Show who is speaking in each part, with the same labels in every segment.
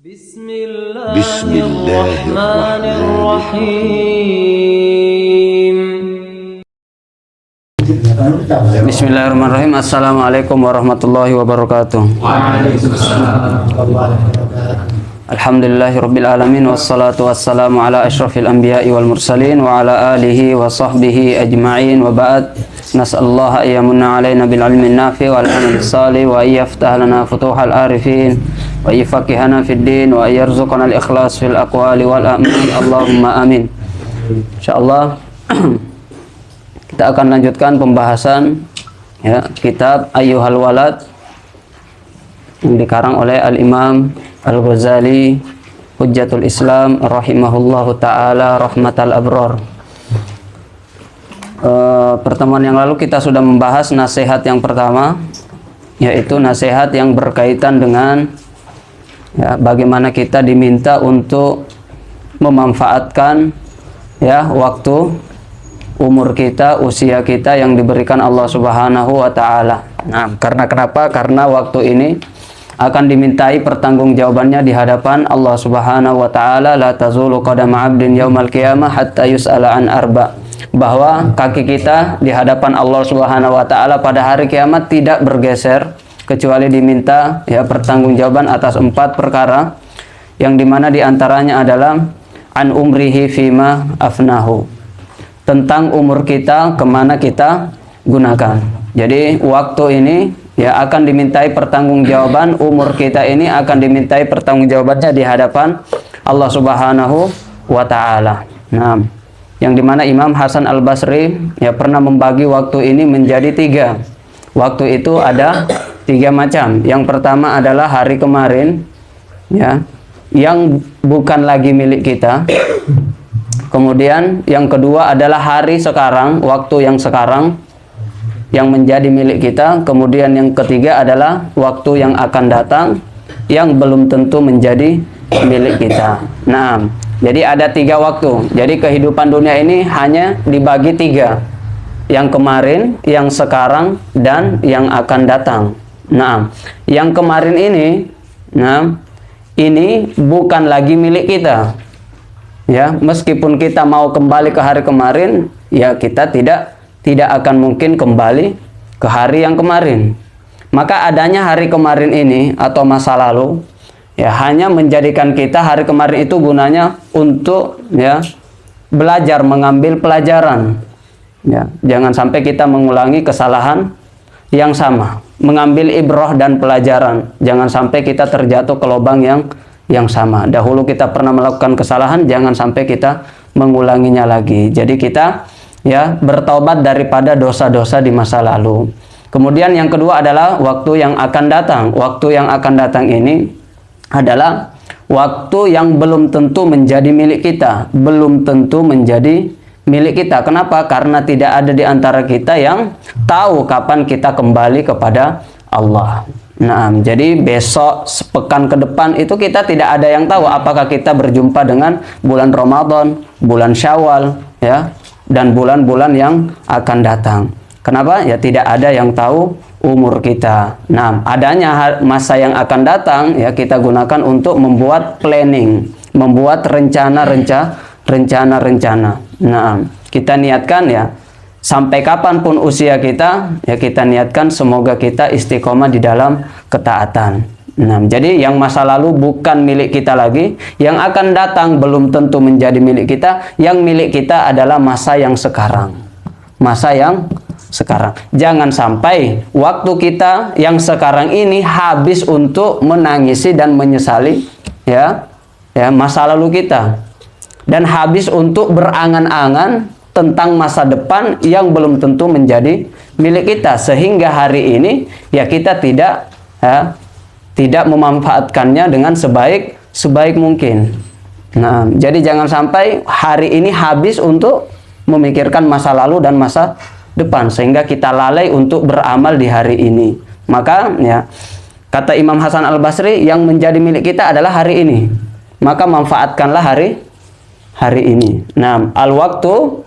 Speaker 1: Bismillahirrahmanirrahim.
Speaker 2: Bismillahirrahmanirrahim. Assalamualaikum warahmatullahi wabarakatuh. Alhamdulillahirabbil alamin wassalatu wassalamu ala asyrafil anbiya'i wal mursalin wa ala alihi wa sahbihi ajma'in wa ba'd. Nas'allaha ayyamunna alaina bil ilmin nafi wal amal salih wa yaftah lana futuhal arifin wa yafaqihana fid din wa yarzuqana al ikhlas fil aqwali wal a'mal. Allahumma amin. Insyaallah kita akan lanjutkan pembahasan kitab Ayyuhal Walad yang dikarang oleh Al-Imam Al-Ghazali Hujjatul Islam rahimahullahu ta'ala rahmatal abrar. Pertemuan yang lalu kita sudah membahas nasihat yang pertama, yaitu nasihat yang berkaitan dengan bagaimana kita diminta untuk memanfaatkan waktu, umur kita, usia kita yang diberikan Allah Subhanahu wa ta'ala. Nah, karena kenapa? Karena waktu ini akan dimintai pertanggungjawabannya di hadapan Allah Subhanahu wa ta'ala. La tazulu qadama 'abdin yaumal qiyamah hatta yus'ala an arba'. Bahwa kaki kita di hadapan Allah Subhanahu wa ta'ala pada hari kiamat tidak bergeser kecuali diminta pertanggungjawaban atas 4 perkara, yang dimana diantaranya adalah an umrihi fima afnahu, tentang umur kita kemana kita gunakan. Jadi waktu ini akan dimintai pertanggungjawaban, umur kita ini akan dimintai pertanggungjawabannya di hadapan Allah Subhanahu wa ta'ala. Nah, yang dimana Imam Hasan Al-Basri pernah membagi waktu ini menjadi 3. Waktu itu ada 3 macam. Yang pertama adalah hari kemarin, yang bukan lagi milik kita. Kemudian yang kedua adalah hari sekarang, waktu yang sekarang yang menjadi milik kita. Kemudian yang ketiga adalah waktu yang akan datang yang belum tentu menjadi milik kita. Nah, jadi ada 3 waktu. Jadi kehidupan dunia ini hanya dibagi 3. Yang kemarin, yang sekarang, dan yang akan datang. Nah, yang kemarin ini, ini bukan lagi milik kita. Meskipun kita mau kembali ke hari kemarin, kita tidak akan mungkin kembali ke hari yang kemarin. Maka adanya hari kemarin ini atau masa lalu hanya menjadikan kita hari kemarin itu gunanya untuk belajar, mengambil pelajaran. Jangan sampai kita mengulangi kesalahan yang sama, mengambil ibrah dan pelajaran. Jangan sampai kita terjatuh ke lubang yang sama. Dahulu kita pernah melakukan kesalahan, jangan sampai kita mengulanginya lagi. Jadi kita bertaubat daripada dosa-dosa di masa lalu. Kemudian yang kedua adalah waktu yang akan datang. Waktu yang akan datang ini adalah waktu yang belum tentu menjadi milik kita, belum tentu menjadi milik kita. Kenapa? Karena tidak ada di antara kita yang tahu kapan kita kembali kepada Allah. Nah, jadi besok, sepekan ke depan itu kita tidak ada yang tahu apakah kita berjumpa dengan bulan Ramadan, bulan Syawal, dan bulan-bulan yang akan datang. Kenapa? Tidak ada yang tahu umur kita. Nah, adanya masa yang akan datang kita gunakan untuk membuat planning, membuat rencana-rencana. Nah, kita niatkan sampai kapanpun usia kita, kita niatkan semoga kita istiqomah di dalam ketaatan. Nah, jadi yang masa lalu bukan milik kita lagi, yang akan datang belum tentu menjadi milik kita. Yang milik kita adalah masa yang sekarang. Masa yang sekarang. Jangan sampai waktu kita yang sekarang ini habis untuk menangisi dan menyesali masa lalu kita, dan habis untuk berangan-angan tentang masa depan yang belum tentu menjadi milik kita, sehingga hari ini kita tidak memanfaatkannya dengan sebaik mungkin. Nah, jadi jangan sampai hari ini habis untuk memikirkan masa lalu dan masa depan, sehingga kita lalai untuk beramal di hari ini. Maka kata Imam Hasan Al-Basri, yang menjadi milik kita adalah hari ini. Maka manfaatkanlah hari ini. Nah, al-waktu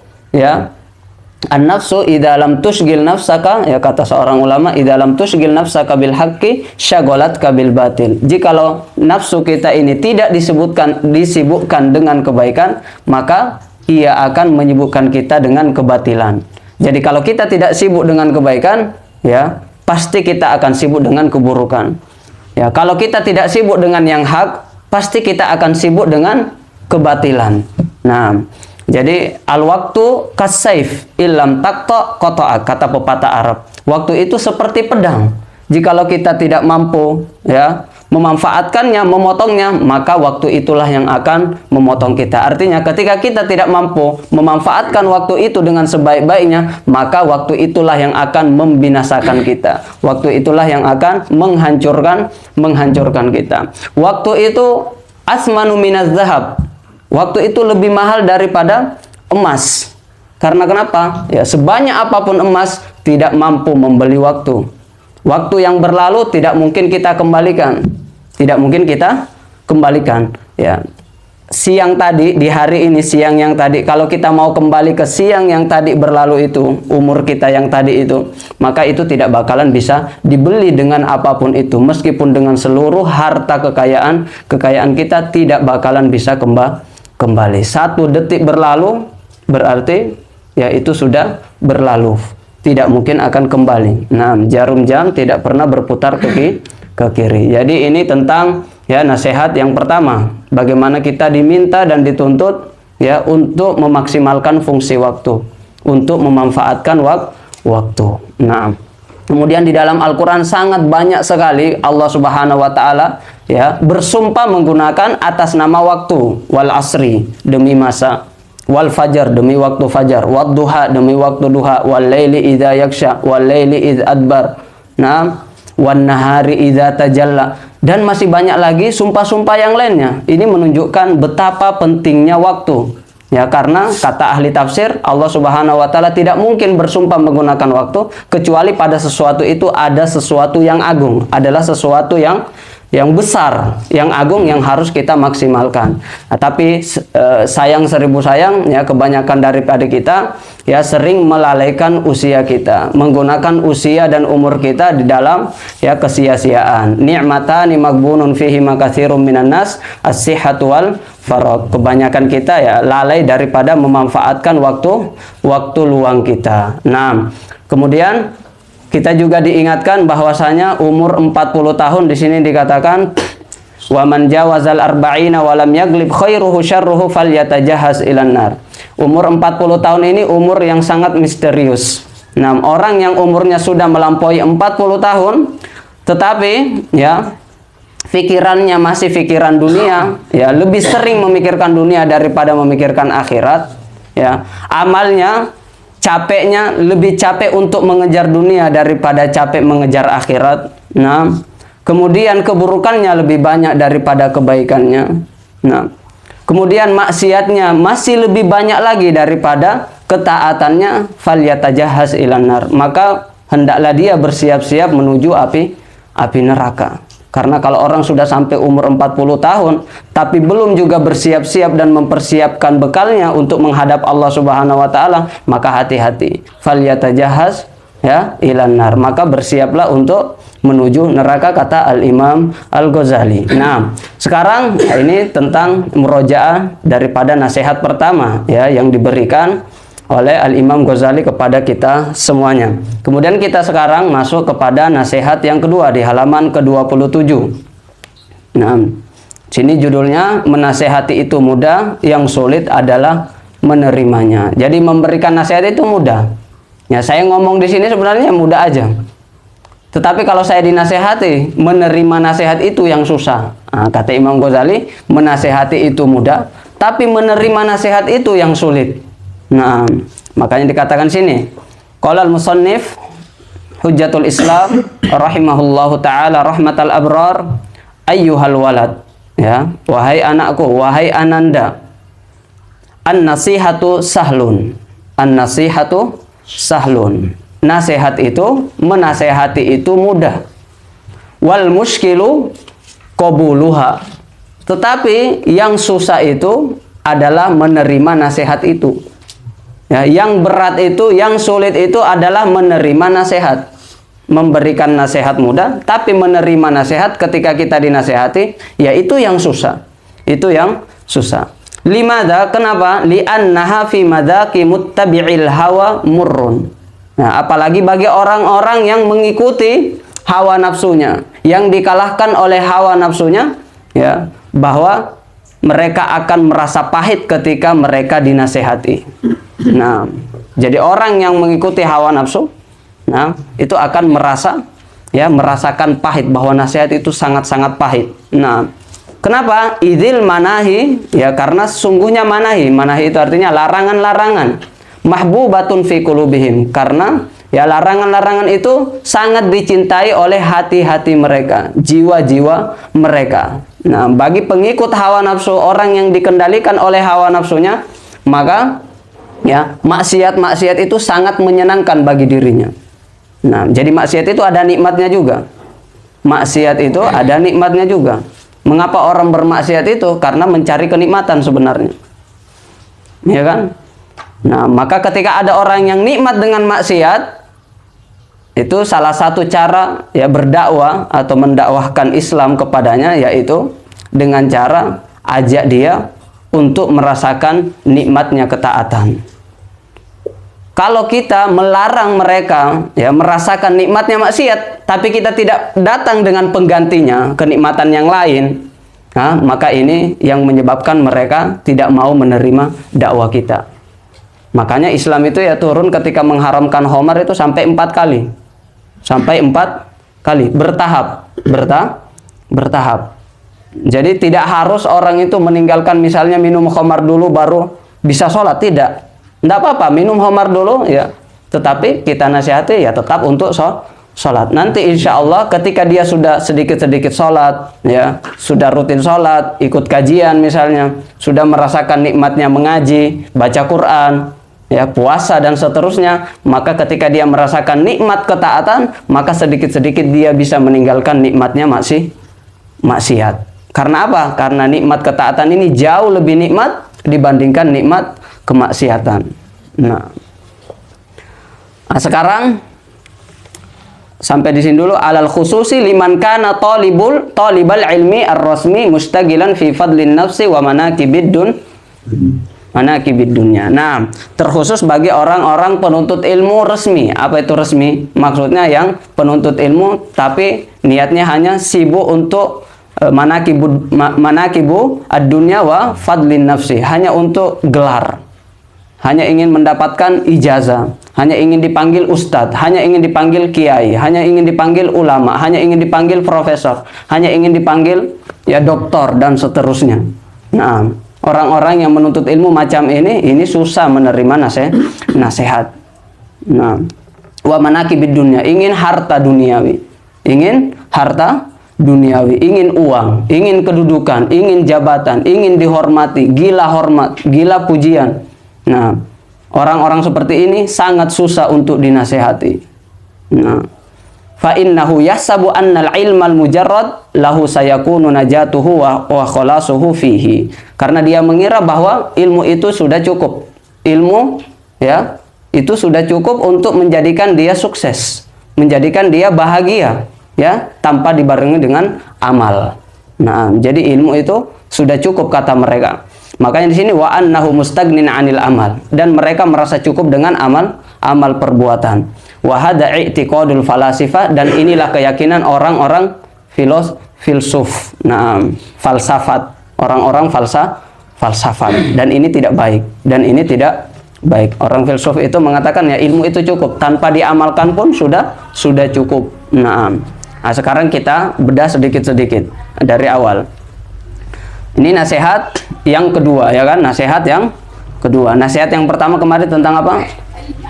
Speaker 2: An-nafsu idza lam tushghil nafsaka, ya kata seorang ulama, idza lam tushghil nafsaka bil haqqi syagolatka bil batil. Jikalau nafsu kita ini tidak disibukkan dengan kebaikan, maka ia akan menyibukkan kita dengan kebatilan. Jadi kalau kita tidak sibuk dengan kebaikan, ya pasti kita akan sibuk dengan keburukan. Ya, kalau kita tidak sibuk dengan yang hak, pasti kita akan sibuk dengan kebatilan. Nah, jadi al-waktu kasayf illam taqta qata'ak, kata pepatah Arab. Waktu itu seperti pedang. Jikalau kita tidak mampu ya memanfaatkannya, memotongnya, maka waktu itulah yang akan memotong kita. Artinya ketika kita tidak mampu memanfaatkan waktu itu dengan sebaik-baiknya, maka waktu itulah yang akan membinasakan kita. Waktu itulah yang akan menghancurkan kita. Waktu itu asmanu minaz zahab. Waktu itu lebih mahal daripada emas. Karena kenapa? Ya, sebanyak apapun emas tidak mampu membeli waktu. Waktu yang berlalu tidak mungkin kita kembalikan. Tidak mungkin kita kembalikan. Ya. Siang tadi, di hari ini, siang yang tadi, kalau kita mau kembali ke siang yang tadi berlalu itu, umur kita yang tadi itu, maka itu tidak bakalan bisa dibeli dengan apapun itu. Meskipun dengan seluruh harta kekayaan kita tidak bakalan bisa kembali. 1 detik berlalu, berarti ya itu sudah berlalu. Tidak mungkin akan kembali. Nah, jarum jam tidak pernah berputar ke kiri. Jadi ini tentang ya nasihat yang pertama, bagaimana kita diminta dan dituntut ya untuk memaksimalkan fungsi waktu, untuk memanfaatkan waktu. Nah, kemudian di dalam Al-Qur'an sangat banyak sekali Allah Subhanahu wa taala ya bersumpah menggunakan atas nama waktu, wal asri demi masa, wal fajar demi waktu fajar, wad duha demi waktu duha, wal laili idza yaksha, wal laili idz adbar. Nah, wan nahari idza tajalla, dan masih banyak lagi sumpah-sumpah yang lainnya. Ini menunjukkan betapa pentingnya waktu. Ya, karena kata ahli tafsir, Allah Subhanahu wa taala tidak mungkin bersumpah menggunakan waktu kecuali pada sesuatu itu ada sesuatu yang agung, adalah sesuatu yang besar, yang agung, yang harus kita maksimalkan. Nah, tapi sayang seribu sayang ya, kebanyakan daripada kita ya sering melalaikan usia kita, menggunakan usia dan umur kita di dalam ya kesia-siaan. Ni'matani maghbunun fihi makatsirum minan nas, as-sihhatu wal faragh. Kebanyakan kita ya lalai daripada memanfaatkan waktu luang kita. Nah, kemudian kita juga diingatkan bahwasanya umur 40 tahun di sini dikatakan wa man jawazal arba'ina wa lam yaglib khairuhu syarruhu falyatajahhaz ilan nar. Umur 40 tahun ini umur yang sangat misterius. Nah, orang yang umurnya sudah melampaui 40 tahun tetapi ya pikirannya masih pikiran dunia, ya lebih sering memikirkan dunia daripada memikirkan akhirat, ya amalnya capeknya lebih capek untuk mengejar dunia daripada capek mengejar akhirat. Nah, kemudian keburukannya lebih banyak daripada kebaikannya. Nah, kemudian maksiatnya masih lebih banyak lagi daripada ketaatannya. Falyatajahhaz ilan nar, maka hendaklah dia bersiap-siap menuju api neraka. Karena kalau orang sudah sampai umur 40 tahun tapi belum juga bersiap-siap dan mempersiapkan bekalnya untuk menghadap Allah Subhanahu wa taala, maka hati-hati. Falyatajahhaz ya ilan nar, maka bersiaplah untuk menuju neraka, kata Al-Imam Al-Ghazali. Nah, sekarang ya, ini tentang murojaah daripada nasihat pertama ya yang diberikan oleh Al-Imam Ghazali kepada kita semuanya. Kemudian kita sekarang masuk kepada nasihat yang kedua di halaman ke-27. Nah, sini judulnya menasehati itu mudah, yang sulit adalah menerimanya. Jadi memberikan nasihat itu mudah. Ya, saya ngomong di sini sebenarnya mudah aja. Tetapi kalau saya dinasehati, menerima nasihat itu yang susah. Nah, kata Imam Ghazali, menasehati itu mudah, tapi menerima nasihat itu yang sulit. Nah, makanya dikatakan sini, qala al-musannif Hujjatul Islam rahimahullahu taala rahmatal abrar, ayyuhal walad, ya, wahai anakku, wahai ananda, an-nasihatu sahlun. An-nasihatu sahlun. Nasihat itu, menasehati itu mudah. Wal muskilu qabuluha. Tetapi yang susah itu adalah menerima nasihat itu. Ya, yang berat itu, yang sulit itu adalah menerima nasihat. Memberikan nasihat mudah, tapi menerima nasihat ketika kita dinasehati, ya itu yang susah. Itu yang susah. Limada, kenapa? Li'annaha fi madaki muttabi'il hawa murrun. Nah, apalagi bagi orang-orang yang mengikuti hawa nafsunya, yang dikalahkan oleh hawa nafsunya, ya, bahwa mereka akan merasa pahit ketika mereka dinasehati. Nah, jadi orang yang mengikuti hawa nafsu, nah, itu akan merasakan pahit, bahwa nasihat itu sangat-sangat pahit. Nah, kenapa? Idzil manahi, ya karena sungguhnya manahi itu artinya larangan-larangan. Mahbubatun fi qulubihim, karena ya larangan-larangan itu sangat dicintai oleh hati-hati mereka, jiwa-jiwa mereka. Nah, bagi pengikut hawa nafsu, orang yang dikendalikan oleh hawa nafsunya, maka ya maksiat-maksiat itu sangat menyenangkan bagi dirinya. Nah, jadi maksiat itu ada nikmatnya juga. Maksiat itu ada nikmatnya juga. Mengapa orang bermaksiat itu? Karena mencari kenikmatan sebenarnya. Ya kan? Nah, maka ketika ada orang yang nikmat dengan maksiat, itu salah satu cara ya berdakwah atau mendakwahkan Islam kepadanya, yaitu dengan cara ajak dia untuk merasakan nikmatnya ketaatan. Kalau kita melarang mereka ya merasakan nikmatnya maksiat, tapi kita tidak datang dengan penggantinya, kenikmatan yang lain, nah, maka ini yang menyebabkan mereka tidak mau menerima dakwah kita. Makanya Islam itu ya turun ketika mengharamkan khamar itu sampai 4 kali. Sampai 4 kali, bertahap. Jadi tidak harus orang itu meninggalkan misalnya minum khamar dulu baru bisa sholat, tidak. Tidak apa-apa, minum khamar dulu ya, tetapi kita nasihati ya tetap untuk sholat. Nanti insya Allah ketika dia sudah sedikit-sedikit sholat, ya sudah rutin sholat, ikut kajian misalnya, sudah merasakan nikmatnya mengaji, baca Quran, ya puasa dan seterusnya, maka ketika dia merasakan nikmat ketaatan, maka sedikit-sedikit dia bisa meninggalkan nikmatnya maksiat. Karena apa? Karena nikmat ketaatan ini jauh lebih nikmat dibandingkan nikmat kemaksiatan. Nah, sekarang sampai di sini dulu. Alal khususi liman kana talibal ilmi ar-rasmi mustagilan fi fadlin nafsi wa manakibid dunya. Nah, terkhusus bagi orang-orang penuntut ilmu resmi. Apa itu resmi? Maksudnya yang penuntut ilmu tapi niatnya hanya sibuk untuk manakibu ad-dunya wa fadlin nafsi, hanya untuk gelar, hanya ingin mendapatkan ijazah, hanya ingin dipanggil ustadz, hanya ingin dipanggil kiai, hanya ingin dipanggil ulama, hanya ingin dipanggil profesor, hanya ingin dipanggil ya doktor dan seterusnya. Nah, orang-orang yang menuntut ilmu macam ini susah menerima nasihat. Nah, wa manakibid dunya, ingin harta duniawi, ingin uang, ingin kedudukan, ingin jabatan, ingin dihormati, gila hormat, gila pujian. Nah, orang-orang seperti ini sangat susah untuk dinasehati. Nah, fa innahu yahsabu annal ilmal mujarrad lahu sayakunu najatuhu wa khalasuhu fihi. Karena dia mengira bahwa ilmu itu sudah cukup. Ilmu ya, itu sudah cukup untuk menjadikan dia sukses, menjadikan dia bahagia, ya, tanpa dibarengi dengan amal. Nah, jadi ilmu itu sudah cukup kata mereka. Makanya di sini wa annahu mustagnin 'anil amal, dan mereka merasa cukup dengan amal perbuatan. Wa hadza i'tiqadul falasifah, dan inilah keyakinan orang-orang filsuf. Nah, falsafat, orang-orang falsafat, dan ini tidak baik, Orang filsuf itu mengatakan ya ilmu itu cukup, tanpa diamalkan pun sudah cukup. Nah, sekarang kita bedah sedikit-sedikit dari awal. Ini nasihat yang kedua, ya kan? Nasihat yang kedua. Nasihat yang pertama kemarin tentang apa?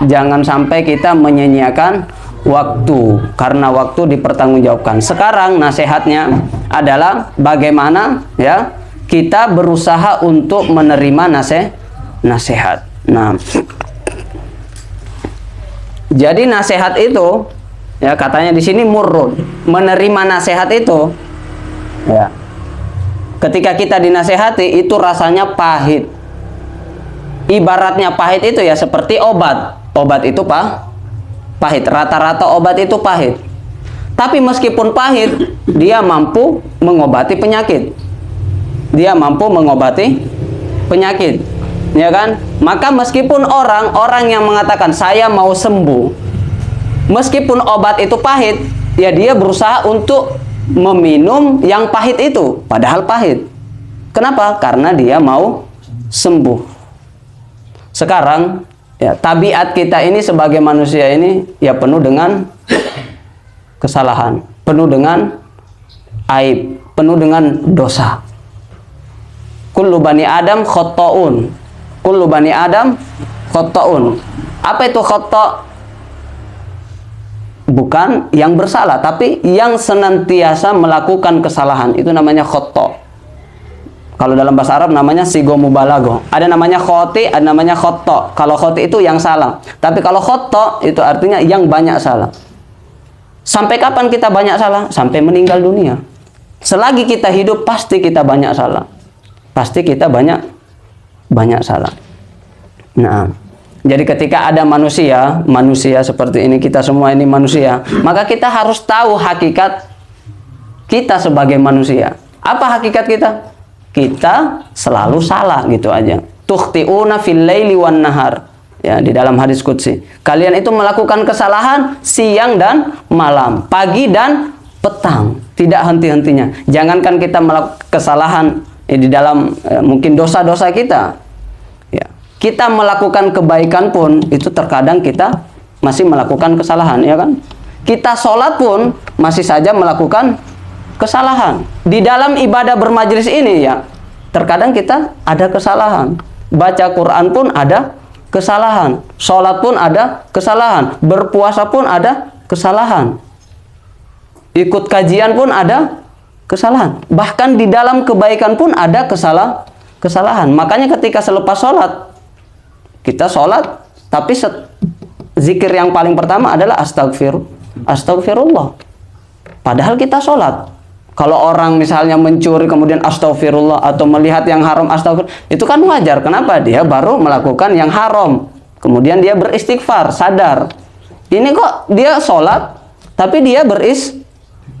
Speaker 2: Jangan sampai kita menyia-nyiakan waktu, karena waktu dipertanggungjawabkan. Sekarang nasihatnya adalah bagaimana ya kita berusaha untuk menerima nasihat. Nah, jadi nasihat itu ya katanya di sini murrun. Menerima nasihat itu ya, ketika kita dinasehati itu rasanya pahit. Ibaratnya pahit itu ya seperti obat. Obat itu pahit. Rata-rata obat itu pahit. Tapi meskipun pahit, dia mampu mengobati penyakit. Dia mampu mengobati penyakit, ya kan? Maka meskipun orang yang mengatakan saya mau sembuh, meskipun obat itu pahit, ya dia berusaha untuk meminum yang pahit itu, padahal pahit. Kenapa? Karena dia mau sembuh. Sekarang, ya, tabiat kita ini sebagai manusia ini ya penuh dengan kesalahan, penuh dengan aib, penuh dengan dosa. Kullu bani Adam khotta'un. Kullu bani Adam khotta'un. Apa itu khotta'? Bukan yang bersalah, tapi yang senantiasa melakukan kesalahan. Itu namanya khotta'. Kalau dalam bahasa Arab namanya sigo mubalago. Ada namanya khoti, ada namanya khotta'. Kalau khoti itu yang salah. Tapi kalau khotta' itu artinya yang banyak salah. Sampai kapan kita banyak salah? Sampai meninggal dunia. Selagi kita hidup pasti kita banyak salah. Pasti kita banyak salah. Nah, jadi ketika ada manusia seperti ini, kita semua ini manusia, maka kita harus tahu hakikat kita sebagai manusia. Apa hakikat kita? Kita selalu salah, gitu aja. Tukhti'una fil laili wan nahar. Ya, di dalam hadis qudsi. Kalian itu melakukan kesalahan siang dan malam, pagi dan petang, tidak henti-hentinya. Jangankan kita melakukan kesalahan di dalam mungkin dosa-dosa kita, ya, kita melakukan kebaikan pun itu terkadang kita masih melakukan kesalahan, ya kan? Kita sholat pun masih saja melakukan kesalahan. Di dalam ibadah bermajlis ini ya, terkadang kita ada kesalahan. Baca Quran pun ada kesalahan, sholat pun ada kesalahan, berpuasa pun ada kesalahan, ikut kajian pun ada kesalahan. Bahkan di dalam kebaikan pun ada kesalahan. Makanya ketika selepas sholat, kita sholat, tapi zikir yang paling pertama adalah astagfirullah. Padahal kita sholat. Kalau orang misalnya mencuri kemudian astagfirullah, atau melihat yang haram astagfirullah, itu kan wajar. Kenapa? Dia baru melakukan yang haram, kemudian dia beristighfar, sadar. Ini kok dia sholat, tapi dia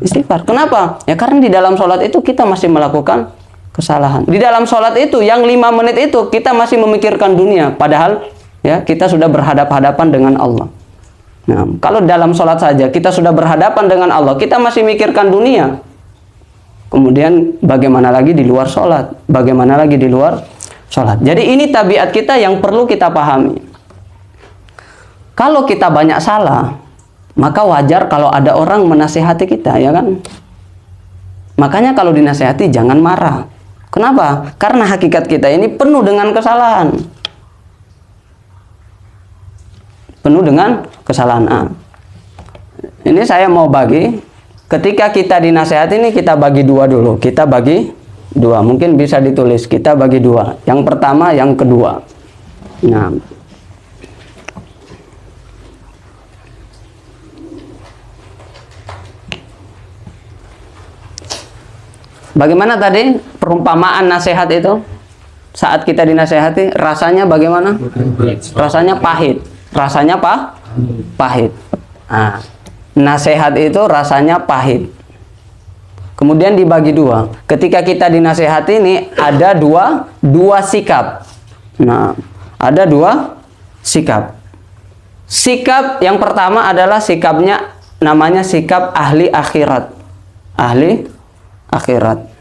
Speaker 2: istighfar. Kenapa? Ya karena di dalam sholat itu kita masih melakukan kesalahan. Di dalam sholat itu yang 5 menit itu kita masih memikirkan dunia, padahal ya kita sudah berhadapan-hadapan dengan Allah. Nah, kalau dalam sholat saja kita sudah berhadapan dengan Allah, kita masih mikirkan dunia. Kemudian bagaimana lagi di luar sholat? Bagaimana lagi di luar sholat? Jadi ini tabiat kita yang perlu kita pahami. Kalau kita banyak salah, maka wajar kalau ada orang menasihati kita, ya kan? Makanya kalau dinasihati jangan marah. Kenapa? Karena hakikat kita ini penuh dengan kesalahan. Penuh dengan kesalahan. Ini saya mau bagi, ketika kita dinasihati ini kita bagi 2 dulu. Kita bagi 2, mungkin bisa ditulis. Kita bagi 2. Yang pertama, yang kedua. Nah, bagaimana tadi perumpamaan nasihat itu? Saat kita dinasehati, rasanya bagaimana? Rasanya pahit. Rasanya pahit. Nah, nasihat itu rasanya pahit. Kemudian dibagi 2. Ketika kita dinasehati ini ada dua sikap. Nah, ada 2 sikap. Sikap yang pertama adalah sikapnya namanya sikap ahli akhirat. Ahli akhirat.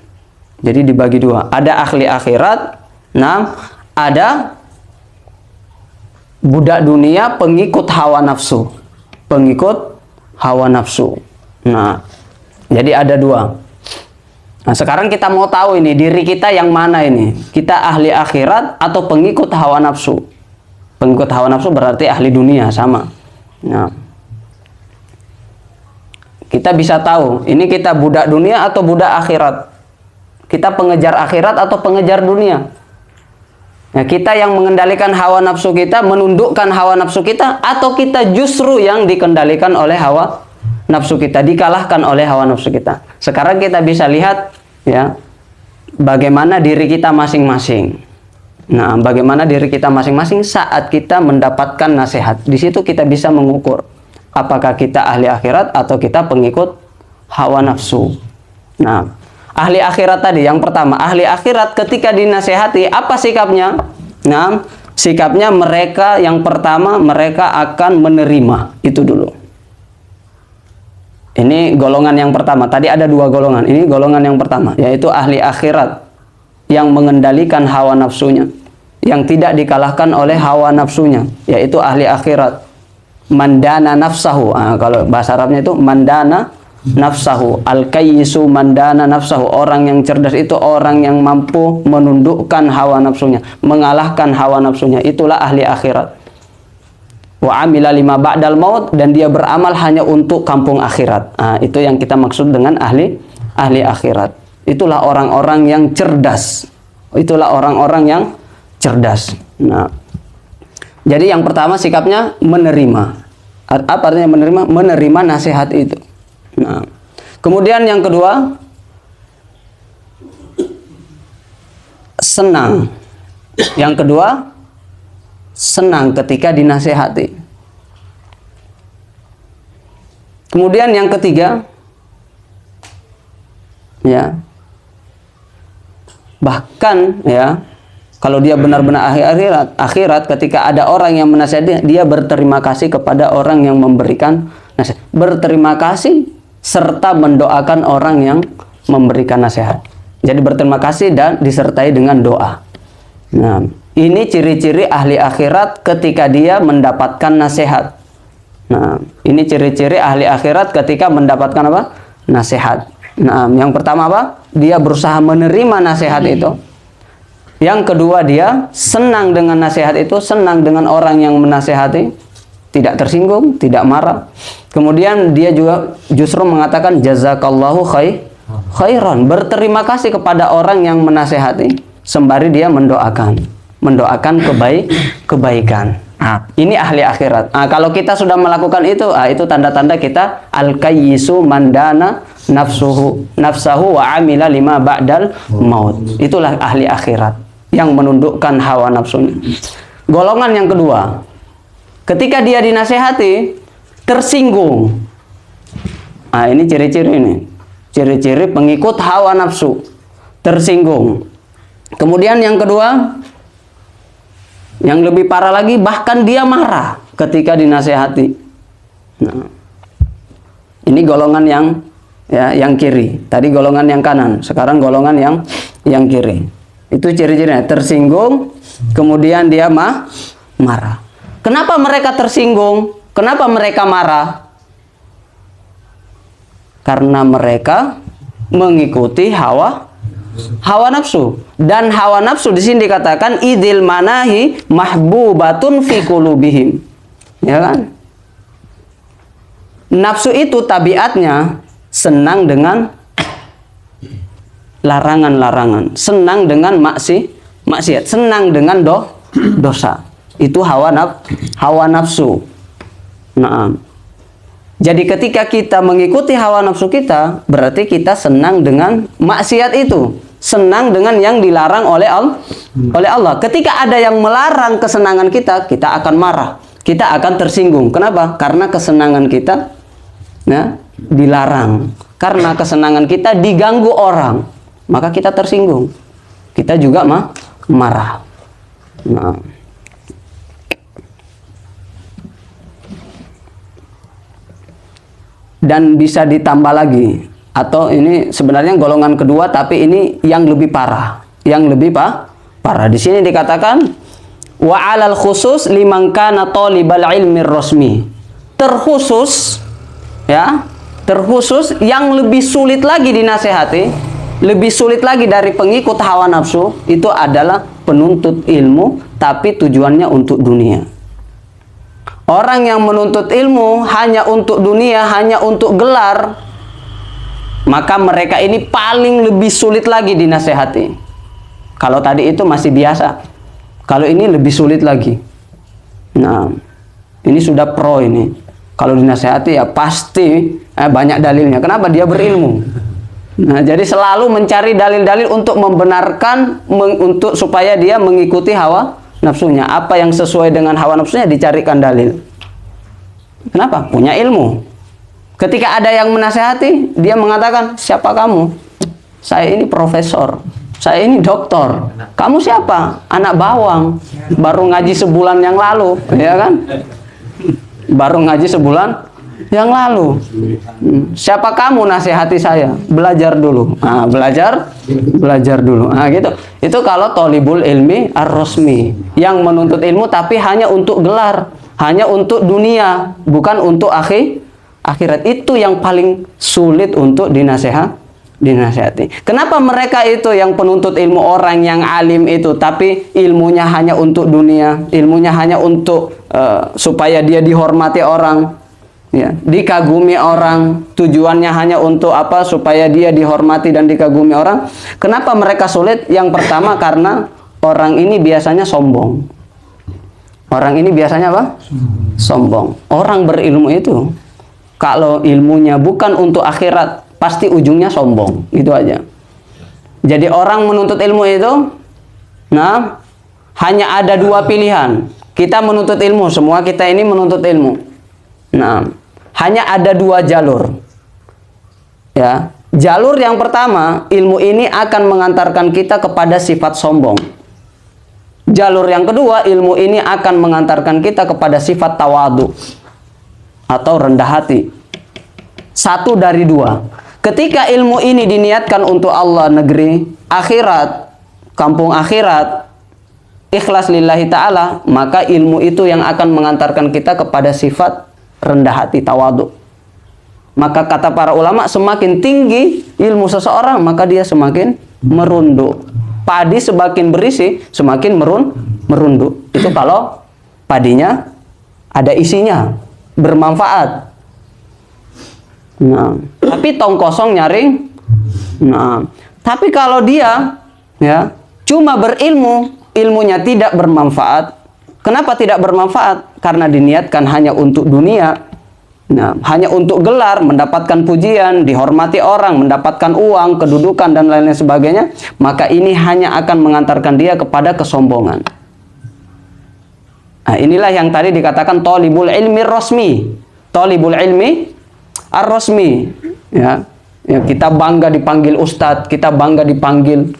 Speaker 2: Jadi dibagi 2. Ada ahli akhirat, nah ada budak dunia pengikut hawa nafsu. Pengikut hawa nafsu. Nah, jadi ada 2. Nah, sekarang kita mau tahu ini diri kita yang mana ini? Kita ahli akhirat atau pengikut hawa nafsu? Pengikut hawa nafsu berarti ahli dunia, sama. Nah, kita bisa tahu ini kita budak dunia atau budak akhirat. Kita pengejar akhirat atau pengejar dunia. Nah, kita yang mengendalikan hawa nafsu kita, menundukkan hawa nafsu kita, atau kita justru yang dikendalikan oleh hawa nafsu kita, dikalahkan oleh hawa nafsu kita. Sekarang kita bisa lihat ya bagaimana diri kita masing-masing. Nah, bagaimana diri kita masing-masing saat kita mendapatkan nasihat. Di situ kita bisa mengukur apakah kita ahli akhirat atau kita pengikut hawa nafsu. Nah, ahli akhirat tadi yang pertama, ahli akhirat ketika dinasehati apa sikapnya? Nah, sikapnya mereka yang pertama, mereka akan menerima. Itu dulu. Ini golongan yang pertama. Tadi ada dua golongan. Ini golongan yang pertama, yaitu ahli akhirat yang mengendalikan hawa nafsunya, yang tidak dikalahkan oleh hawa nafsunya, yaitu ahli akhirat. Mandana nafsahu. Kalau bahasa Arabnya itu mandana nafsahu. Al-kayyisu mandana nafsahu. Orang yang cerdas itu orang yang mampu menundukkan hawa nafsunya, mengalahkan hawa nafsunya. Itulah ahli akhirat. Wa amila lima ba'dal maut, dan dia beramal hanya untuk kampung akhirat. Itu yang kita maksud dengan ahli akhirat. Itulah orang-orang yang cerdas. Itulah orang-orang yang cerdas. Nah, jadi yang pertama sikapnya menerima. Apa artinya menerima? Menerima nasihat itu. Nah, kemudian yang kedua, senang. Yang kedua, senang ketika dinasehati. Kemudian yang ketiga, ya, bahkan ya, kalau dia benar-benar akhirat, ketika ada orang yang menasihati, dia berterima kasih kepada orang yang memberikan nasihat. Berterima kasih serta mendoakan orang yang memberikan nasihat. Jadi berterima kasih dan disertai dengan doa. Nah, ini ciri-ciri ahli akhirat ketika dia mendapatkan nasihat. Nah, ini ciri-ciri ahli akhirat ketika mendapatkan apa? Nasihat. Nah, yang pertama apa? Dia berusaha menerima nasihat itu. Yang kedua, dia senang dengan nasihat itu, senang dengan orang yang menasehati, tidak tersinggung, tidak marah. Kemudian dia juga justru mengatakan jazakallahu khairan, berterima kasih kepada orang yang menasehati, sembari dia mendoakan kebaikan. Ini ahli akhirat. Kalau kita sudah melakukan itu tanda-tanda kita al-kayyisu mandana nafsahu wa amila lima ba'dal maut. Itulah ahli akhirat yang menundukkan hawa nafsunya. Golongan yang kedua, ketika dia dinasehati tersinggung. Ini ciri-ciri ini. Ciri-ciri pengikut hawa nafsu, tersinggung. Kemudian yang kedua, yang lebih parah lagi, bahkan dia marah ketika dinasehati. Nah, ini golongan yang kiri. Tadi golongan yang kanan, sekarang golongan yang kiri. Itu ciri-cirinya, tersinggung, kemudian dia marah. Kenapa mereka tersinggung? Kenapa mereka marah? Karena mereka mengikuti hawa nafsu. Dan hawa nafsu di sini dikatakan idil manahi mahbubatun fi qulubihim. Ya kan? Nafsu itu tabiatnya senang dengan larangan-larangan, senang dengan maksiat, senang dengan dosa. Itu hawa nafsu. Nah, jadi ketika kita mengikuti hawa nafsu kita, berarti kita senang dengan maksiat itu, senang dengan yang dilarang oleh Allah. Ketika ada yang melarang kesenangan kita, kita akan marah, kita akan tersinggung. Kenapa? Karena kesenangan kita dilarang, karena kesenangan kita diganggu orang, maka kita tersinggung, kita juga marah. Nah, dan bisa ditambah lagi, atau ini sebenarnya golongan kedua, tapi ini yang lebih parah, parah. Di sini dikatakan wa 'alal khusus liman kana talibal ilmi rasmi. Terkhusus yang lebih sulit lagi dinasehati, lebih sulit lagi dari pengikut hawa nafsu, itu adalah penuntut ilmu tapi tujuannya untuk dunia. Orang yang menuntut ilmu hanya untuk dunia, hanya untuk gelar, maka mereka ini paling lebih sulit lagi dinasehati. Kalau tadi itu masih biasa, kalau ini lebih sulit lagi. Nah, ini sudah pro ini. Kalau dinasehati ya pasti banyak dalilnya. Kenapa? Dia berilmu. Nah, jadi selalu mencari dalil-dalil untuk membenarkan, untuk supaya dia mengikuti hawa nafsunya. Apa yang sesuai dengan hawa nafsunya dicarikan dalil. Kenapa? Punya ilmu. Ketika ada yang menasehati, dia mengatakan, siapa kamu? Saya ini profesor. Saya ini doktor. Kamu siapa? Anak bawang. Baru ngaji sebulan yang lalu, ya kan? Baru ngaji sebulan yang lalu. Siapa kamu nasihati saya? Belajar dulu. Nah, belajar dulu. Nah, gitu. Itu kalau thalibul ilmi ar-rasmi, yang menuntut ilmu tapi hanya untuk gelar, hanya untuk dunia, bukan untuk akhirat. Itu yang paling sulit untuk dinasihati. Kenapa mereka itu yang penuntut ilmu, orang yang alim itu, tapi ilmunya hanya untuk dunia, ilmunya hanya untuk supaya dia dihormati orang, ya, dikagumi orang, tujuannya hanya untuk apa? Supaya dia dihormati dan dikagumi orang. Kenapa mereka sulit? Yang pertama karena orang ini biasanya sombong. Orang ini biasanya apa? Sombong. Orang berilmu itu kalau ilmunya bukan untuk akhirat, pasti ujungnya sombong. Itu aja. Jadi orang menuntut ilmu itu, nah, hanya ada dua pilihan. Kita menuntut ilmu, semua kita ini menuntut ilmu. Nah, hanya ada dua jalur. Ya, jalur yang pertama, ilmu ini akan mengantarkan kita kepada sifat sombong. Jalur yang kedua, ilmu ini akan mengantarkan kita kepada sifat tawadu atau rendah hati. Satu dari dua. Ketika ilmu ini diniatkan untuk Allah, negeri akhirat, kampung akhirat, ikhlas lillahi ta'ala, maka ilmu itu yang akan mengantarkan kita kepada sifat rendah hati, tawadu. Maka kata para ulama, semakin tinggi ilmu seseorang, maka dia semakin merunduk. Padi semakin berisi, semakin merunduk. Itu kalau padinya ada isinya, bermanfaat. Nah, tapi tong kosong nyaring. Nah, tapi kalau dia ya cuma berilmu, ilmunya tidak bermanfaat. Kenapa tidak bermanfaat? Karena diniatkan hanya untuk dunia. Nah, hanya untuk gelar, mendapatkan pujian, dihormati orang, mendapatkan uang, kedudukan dan lain-lain sebagainya, maka ini hanya akan mengantarkan dia kepada kesombongan. Nah, inilah yang tadi dikatakan thalibul ilmi rasmi. Thalibul ilmi ar-rasmi, ya. Ya, kita bangga dipanggil ustadz, kita bangga dipanggil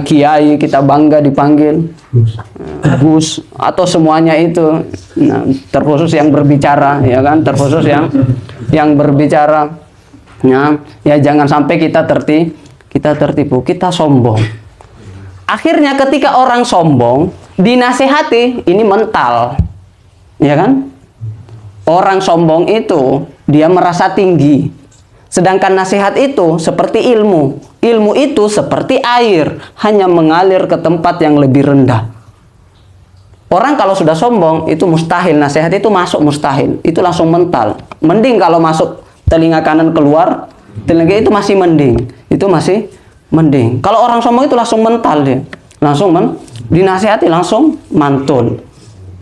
Speaker 2: kiai, kita bangga dipanggil Gus, atau semuanya itu. Nah, terkhusus yang berbicara, ya kan, terkhusus yang berbicara. Ya jangan sampai kita tertipu, kita sombong. Akhirnya ketika orang sombong dinasehati, ini mental, ya kan? Orang sombong itu dia merasa tinggi, sedangkan nasihat itu seperti ilmu. Ilmu itu seperti air, hanya mengalir ke tempat yang lebih rendah. Orang kalau sudah sombong, itu mustahil, nasihat itu masuk mustahil. Itu langsung mental. Mending kalau masuk telinga kanan keluar, telinga itu masih mending. Itu masih mending. Kalau orang sombong itu langsung mental dia. Langsung dinasihati, langsung mantul.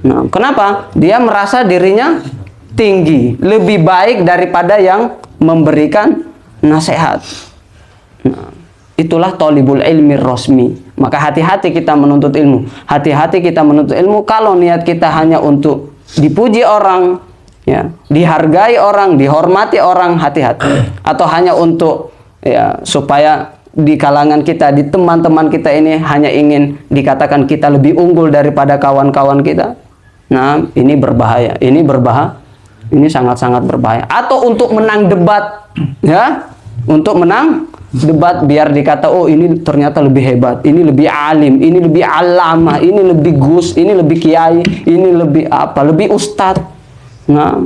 Speaker 2: Nah, kenapa? Dia merasa dirinya tinggi, lebih baik daripada yang memberikan nasihat. Nah, itulah thalibul ilmi rasmi. Maka hati-hati kita menuntut ilmu. Hati-hati kita menuntut ilmu kalau niat kita hanya untuk dipuji orang, ya, dihargai orang, dihormati orang, hati-hati. Atau hanya untuk ya supaya di kalangan kita, di teman-teman kita ini hanya ingin dikatakan kita lebih unggul daripada kawan-kawan kita. Nah, ini berbahaya. Ini sangat-sangat berbahaya. Atau untuk menang debat, ya, untuk menang debat biar dikata, oh ini ternyata lebih hebat, ini lebih alim, ini lebih alamah, ini lebih gus, ini lebih kiai, ini lebih apa, lebih ustadz, nah,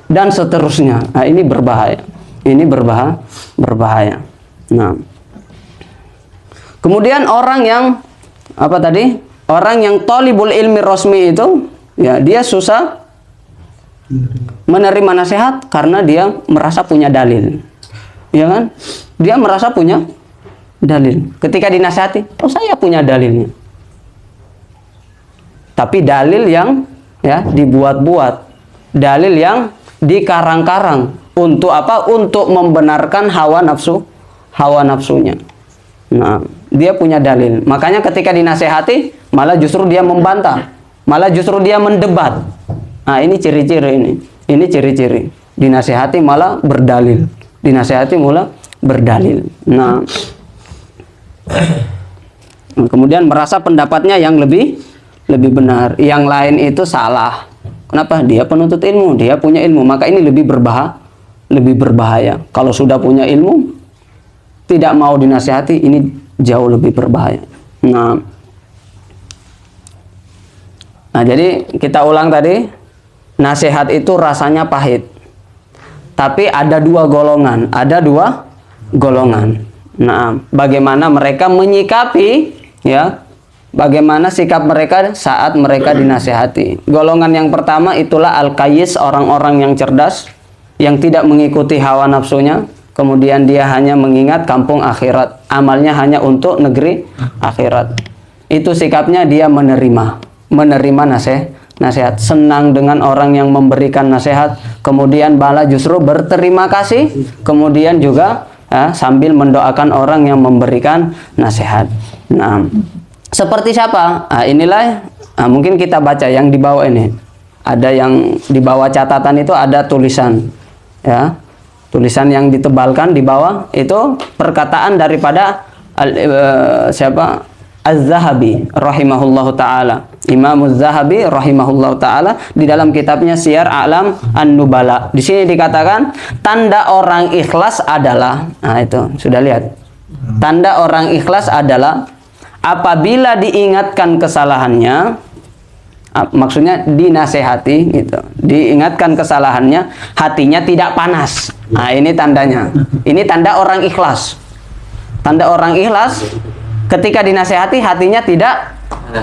Speaker 2: dan seterusnya. Nah, ini berbahaya. Ini berbahaya. Nah, kemudian orang yang apa tadi? Orang yang thalibul ilmi rasmi itu, ya, dia susah menerima nasihat karena dia merasa punya dalil, ya kan? Dia merasa punya dalil. Ketika dinasihati, oh saya punya dalilnya. Tapi dalil yang ya dibuat-buat, dalil yang dikarang-karang untuk apa? Untuk membenarkan hawa hawa nafsunya. Nah, dia punya dalil. Makanya ketika dinasehati, malah justru dia membantah, malah justru dia mendebat. Nah, ini ciri-ciri ini. Ini ciri-ciri. Dinasehati malah berdalil. Dinasehati malah berdalil. Nah, kemudian merasa pendapatnya yang lebih benar, yang lain itu salah. Kenapa? Dia penuntut ilmu, dia punya ilmu, maka ini lebih berbahaya. Kalau sudah punya ilmu, tidak mau dinasihati, ini jauh lebih berbahaya. Nah, jadi kita ulang tadi, nasihat itu rasanya pahit. Tapi ada dua golongan, Nah, bagaimana mereka menyikapi, ya? Bagaimana sikap mereka saat mereka dinasihati? Golongan yang pertama itulah al-qayyis, orang-orang yang cerdas, yang tidak mengikuti hawa nafsunya, kemudian dia hanya mengingat kampung akhirat, amalnya hanya untuk negeri akhirat. Itu sikapnya, dia menerima nasihat, senang dengan orang yang memberikan nasihat, kemudian malah justru berterima kasih, kemudian juga sambil mendoakan orang yang memberikan nasihat. Nah, seperti siapa? Nah, inilah mungkin kita baca yang di bawah ini. Ada yang di bawah catatan itu ada tulisan, ya. Tulisan yang ditebalkan di bawah itu perkataan daripada siapa? Az-Zahabi rahimahullahu taala. Imam Az-Zahabi rahimahullahu taala di dalam kitabnya Syiar A'lam An-Nubala. Di sini dikatakan tanda orang ikhlas adalah, nah itu sudah lihat. Tanda orang ikhlas adalah apabila diingatkan kesalahannya, maksudnya dinasehati gitu, diingatkan kesalahannya, hatinya tidak panas. Nah, ini tandanya. Ini tanda orang ikhlas. Tanda orang ikhlas, ketika dinasehati hatinya tidak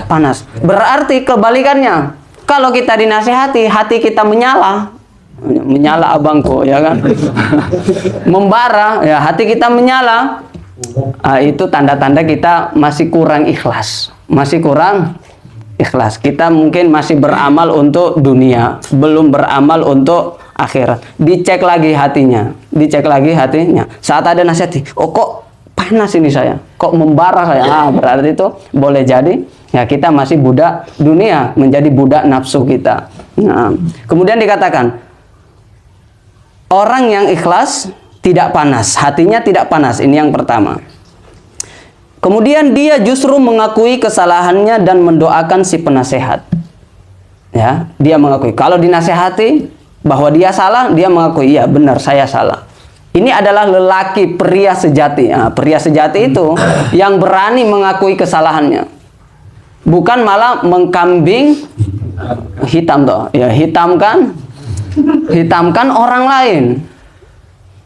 Speaker 2: panas. Berarti kebalikannya, kalau kita dinasehati hati kita menyala abangku, ya kan? Membara, ya, hati kita menyala. Itu tanda-tanda kita masih kurang ikhlas. Kita mungkin masih beramal untuk dunia, belum beramal untuk akhirat. Dicek lagi hatinya. Saat ada nasihat, oh kok panas ini saya, kok membara saya, berarti itu boleh jadi ya kita masih budak dunia, menjadi budak nafsu kita. Nah, kemudian dikatakan orang yang ikhlas tidak panas, hatinya tidak panas. Ini yang pertama. Kemudian dia justru mengakui kesalahannya dan mendoakan si penasehat. Ya, dia mengakui. Kalau dinasehati bahwa dia salah, dia mengakui, iya benar saya salah. Ini adalah lelaki, pria sejati. Nah, pria sejati itu yang berani mengakui kesalahannya. Bukan malah mengkambing hitam toh. Ya, hitamkan orang lain.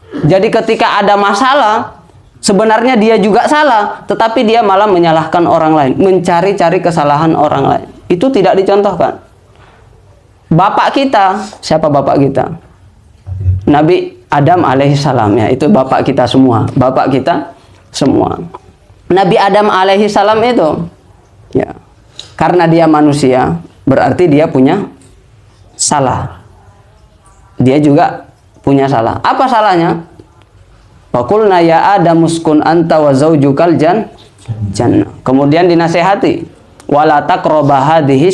Speaker 2: Jadi ketika ada masalah, sebenarnya dia juga salah, tetapi dia malah menyalahkan orang lain, mencari-cari kesalahan orang lain. Itu tidak dicontohkan. Bapak kita, siapa bapak kita? Nabi Adam alaihissalam, ya, itu bapak kita semua. Nabi Adam alaihissalam itu, ya, karena dia manusia, berarti dia punya salah. Dia juga punya salah. Apa salahnya? Faqulna ya Adam uskun anta wa zaujukal jannah. Kemudian dinasehati, wala taqraba hadhihi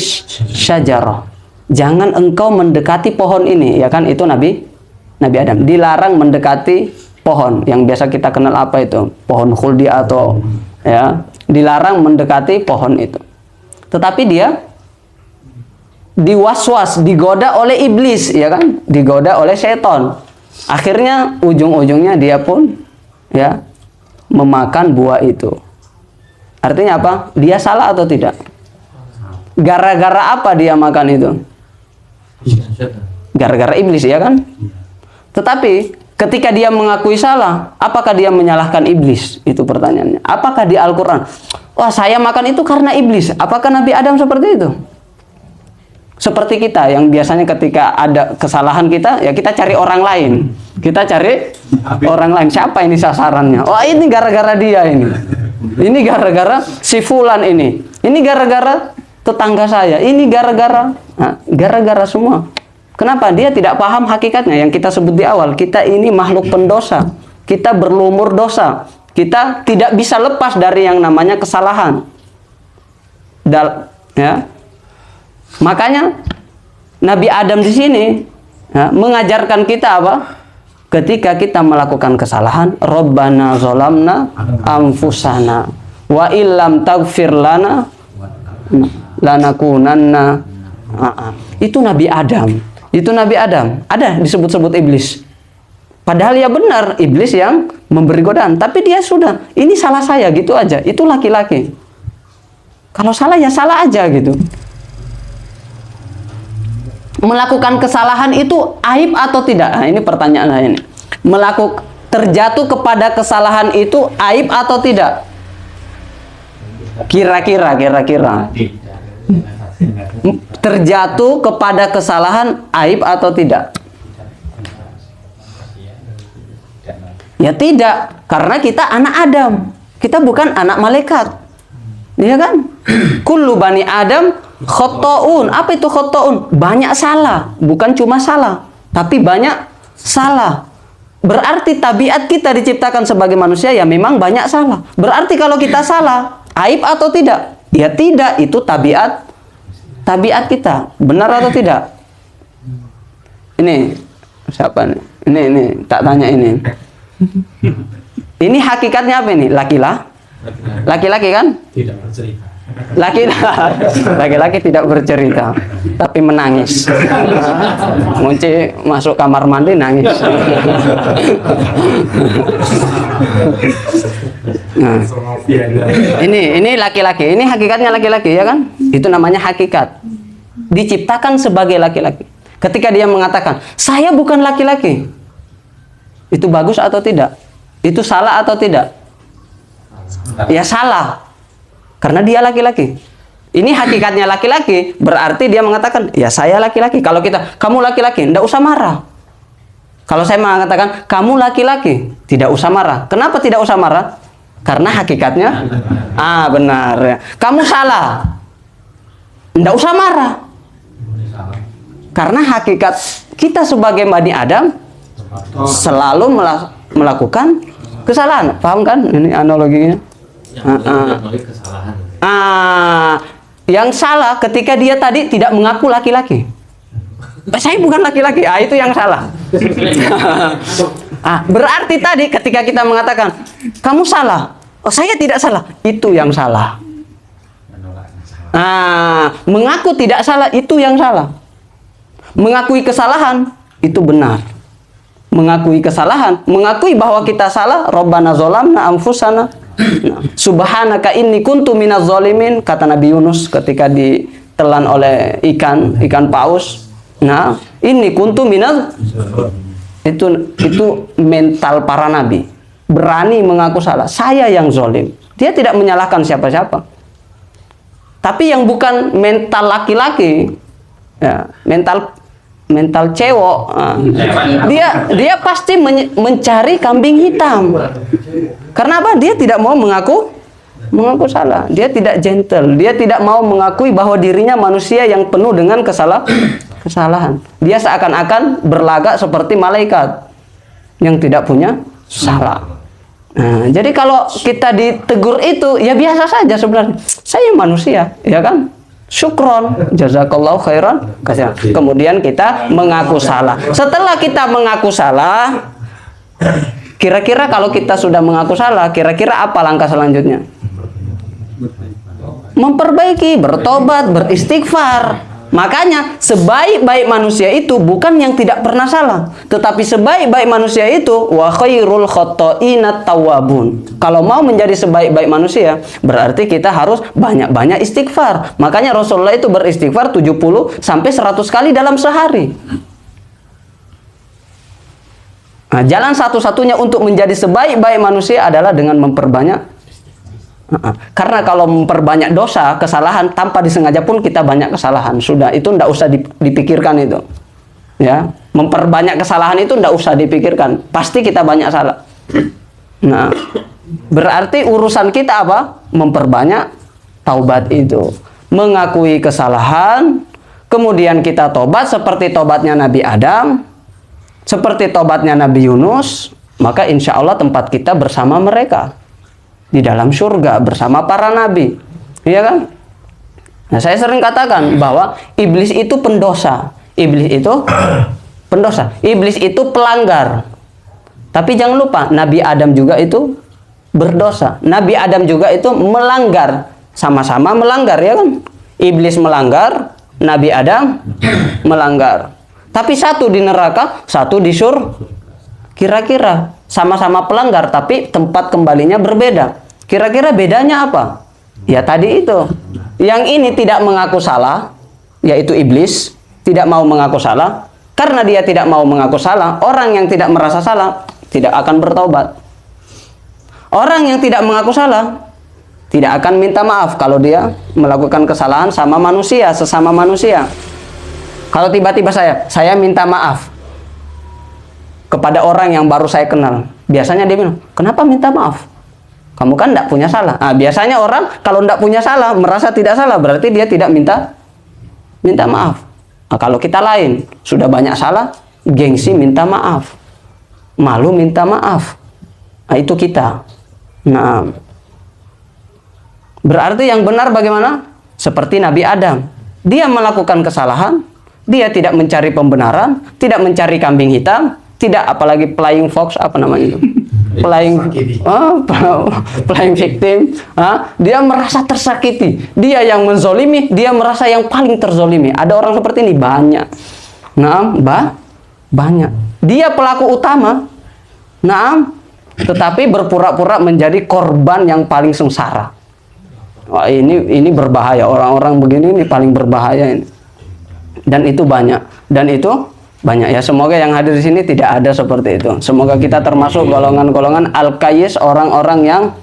Speaker 2: syajarah. Jangan engkau mendekati pohon ini, ya kan, itu Nabi Adam dilarang mendekati pohon yang biasa kita kenal, apa itu? Pohon khuldi atau, ya, dilarang mendekati pohon itu. Tetapi dia diwaswas, digoda oleh iblis, ya kan? Digoda oleh setan. Akhirnya ujung-ujungnya dia pun, ya, memakan buah itu. Artinya apa? Dia salah atau tidak? Gara-gara apa dia makan itu? Gara-gara iblis, ya kan? Tetapi ketika dia mengakui salah, apakah dia menyalahkan iblis? Itu pertanyaannya. Apakah di Al-Quran, wah saya makan itu karena iblis? Apakah Nabi Adam seperti itu? Seperti kita yang biasanya ketika ada kesalahan kita, ya kita cari orang lain. Kita cari orang lain. Siapa ini sasarannya? Wah ini gara-gara dia ini. Ini gara-gara si fulan ini. Ini gara-gara tetangga saya. Ini gara-gara. Nah, gara-gara semua. Kenapa? Dia tidak paham hakikatnya yang kita sebut di awal. Kita ini makhluk pendosa. Kita berlumur dosa. kita tidak bisa lepas dari yang namanya kesalahan. Ya. Makanya Nabi Adam di sini ya, mengajarkan kita apa? Ketika kita melakukan kesalahan, Rabbana zolamna anfusana wa illam taghfir lana lanakunanna. Itu Nabi Adam. Itu Nabi Adam. Ada disebut-sebut iblis. Padahal ya benar iblis yang memberi godaan, tapi dia sudah, ini salah saya gitu aja. Itu laki-laki. Kalau salah ya salah aja gitu. Melakukan kesalahan itu aib atau tidak? Nah, ini pertanyaan saya ini. Terjatuh kepada kesalahan itu aib atau tidak? Kira-kira. Terjatuh kepada kesalahan aib atau tidak? Ya tidak, karena kita anak Adam. Kita bukan anak malaikat. Iya kan? Kullu bani Adam khotoun. Apa itu khotoun? Banyak salah. Bukan cuma salah, tapi banyak salah. Berarti tabiat kita diciptakan sebagai manusia ya memang banyak salah. Berarti kalau kita salah, aib atau tidak? Ya tidak, itu tabiat kita. Benar atau tidak? Ini siapa nih? Ini tak tanya ini. Ini hakikatnya apa ini? Laki-laki kan? Tidak bercerita. Laki-laki tidak bercerita, tapi menangis. Munci masuk kamar mandi nangis. Nah, ini laki-laki. Ini hakikatnya laki-laki ya kan? Itu namanya hakikat. Diciptakan sebagai laki-laki. Ketika dia mengatakan, saya bukan laki-laki, itu bagus atau tidak? Itu salah atau tidak? Ya salah. Karena dia laki-laki. Ini hakikatnya laki-laki, berarti dia mengatakan, ya saya laki-laki. Kalau kita, kamu laki-laki, tidak usah marah. Kalau saya mengatakan, kamu laki-laki, tidak usah marah. Kenapa tidak usah marah? Karena hakikatnya, benar ya. Kamu salah, tidak usah marah. Karena hakikat kita sebagai Bani Adam selalu melakukan kesalahan. Paham kan? Ini analoginya. Yang salah ketika dia tadi tidak mengaku laki-laki. Saya bukan laki-laki. Itu yang salah. Berarti tadi ketika kita mengatakan kamu salah, saya tidak salah, itu yang salah. Mengaku tidak salah itu yang salah. Mengakui kesalahan itu benar. Mengakui kesalahan, mengakui bahwa kita salah, Rabbana zolamna anfusana, subhanaka inni kuntu minaz zalimin, kata Nabi Yunus ketika ditelan oleh ikan paus. Nah, ini kuntu minaz, itu mental para nabi. Berani mengaku salah. saya yang zalim. Dia tidak menyalahkan siapa-siapa. Tapi yang bukan mental laki-laki, ya, mental cewek, dia pasti mencari kambing hitam. Karena apa? Dia tidak mau mengaku salah. Dia tidak gentle. Dia tidak mau mengakui bahwa dirinya manusia yang penuh dengan kesalahan. Dia seakan-akan berlagak seperti malaikat yang tidak punya salah. Jadi kalau kita ditegur itu ya biasa saja sebenarnya. Saya manusia, ya kan? Syukron, jazakallahu khairan. Kemudian kita mengaku salah. Setelah kita mengaku salah, kira-kira kalau kita sudah mengaku salah, kira-kira apa langkah selanjutnya? Memperbaiki, bertobat, beristighfar. Makanya sebaik-baik manusia itu bukan yang tidak pernah salah, tetapi sebaik-baik manusia itu wa khairul khoto'ina tawwabun. Kalau mau menjadi sebaik-baik manusia, berarti kita harus banyak-banyak istighfar. Makanya Rasulullah itu beristighfar 70 sampai 100 kali dalam sehari. Jalan satu-satunya untuk menjadi sebaik-baik manusia adalah dengan memperbanyak. Karena kalau memperbanyak dosa, kesalahan, tanpa disengaja pun kita banyak kesalahan. Sudah, itu tidak usah dipikirkan itu. Ya, memperbanyak kesalahan itu tidak usah dipikirkan. Pasti kita banyak salah. Nah, berarti urusan kita apa? Memperbanyak taubat itu. Mengakui kesalahan, kemudian kita tobat seperti tobatnya Nabi Adam, seperti tobatnya Nabi Yunus, maka insya Allah tempat kita bersama mereka. di dalam surga bersama para nabi. Iya kan? Nah, saya sering katakan bahwa iblis itu pendosa. Iblis itu pendosa. Iblis itu pelanggar. Tapi jangan lupa, Nabi Adam juga itu berdosa. Nabi Adam juga itu melanggar. Sama-sama melanggar, ya kan? Iblis melanggar, Nabi Adam melanggar. Tapi satu di neraka, satu di surga. Kira-kira sama-sama pelanggar, tapi tempat kembalinya berbeda. Kira-kira bedanya apa? Ya tadi itu. Yang ini tidak mengaku salah, yaitu iblis, tidak mau mengaku salah. Karena dia tidak mau mengaku salah, orang yang tidak merasa salah tidak akan bertobat. Orang yang tidak mengaku salah tidak akan minta maaf kalau dia melakukan kesalahan sama manusia, sesama manusia. Kalau tiba-tiba saya minta maaf kepada orang yang baru saya kenal, biasanya dia bilang, kenapa minta maaf? Kamu kan tidak punya salah. Nah, biasanya orang kalau tidak punya salah, merasa tidak salah, berarti dia tidak minta maaf. Nah, kalau kita lain, sudah banyak salah, gengsi minta maaf, malu minta maaf. Nah, itu kita. Nah, berarti yang benar bagaimana? Seperti Nabi Adam. Dia melakukan kesalahan, dia tidak mencari pembenaran, tidak mencari kambing hitam, tidak apalagi flying fox, apa namanya itu? Flying victim. Dia merasa tersakiti. Dia yang menzolimi, dia merasa yang paling terzolimi. Ada orang seperti ini banyak. Nah, banyak. Dia pelaku utama. Nah, tetapi berpura-pura menjadi korban yang paling sengsara. Wah, ini berbahaya. Orang-orang begini ini paling berbahaya ini. Dan itu banyak. Ya, semoga yang hadir di sini tidak ada seperti itu. Semoga kita termasuk golongan-golongan al-qayyis, orang-orang yang